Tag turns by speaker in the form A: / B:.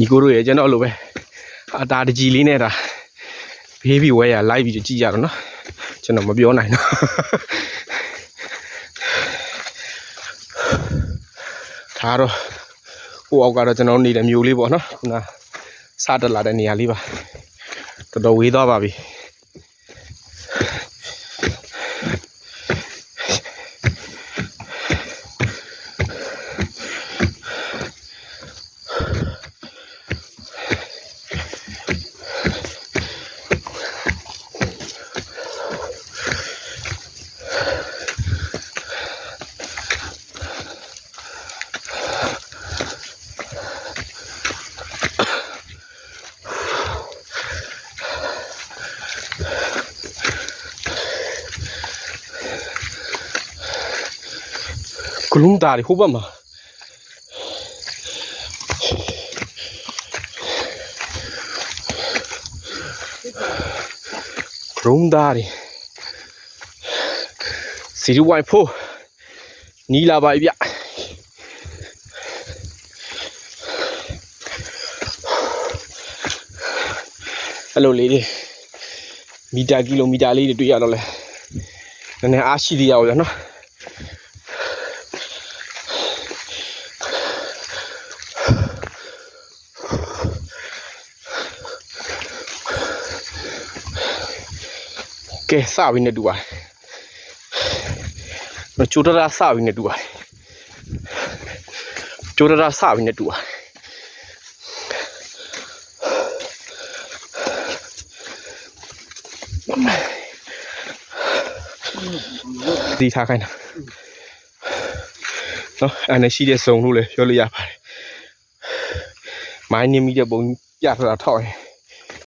A: ညီကိုတို့ရဲ့ကျွန်တော်လိုပဲအတာတကြီးလေးနဲ့ဒါဘေးဘီဝဲရလိုက်ပြီးကြည့်ရတော့နော်ကျွန်တော်မပြောနိုင်တော့ဒါတော့ဟိုအောက်ကတော့ကျွန်တော်နေတဲ့မျိုးလေးပေါ့နော်ခုနစတက်လာတဲ့နေရာလေးပါတော်တော်ဝေးသွားပါပြီကလုံးသားတွေဟိုဘက်မှာကလုံးသားတွေစီရီဝိုင်ဖို့နီလာပါဗျအဲ့လိုလေးတွေမီတာကီလိုမီတာလေးတွေတွေ့ရတော့လဲနည်းနည်းအားရှိသေးရအောင်ဗျာနော်ကဲစပြီးနေတူပါတယ်ချိုးတရာစပြီးနေတူပါတယ်ချိုးတရာစပြီးနေတူပါဒီထားခိုင်းတာနော်အနေရှိတဲ့စုံလို့လေပြောလို့ရပါတယ်မိုင်းနေမိတဲ့ပုံပြထားတာထောက်ရင်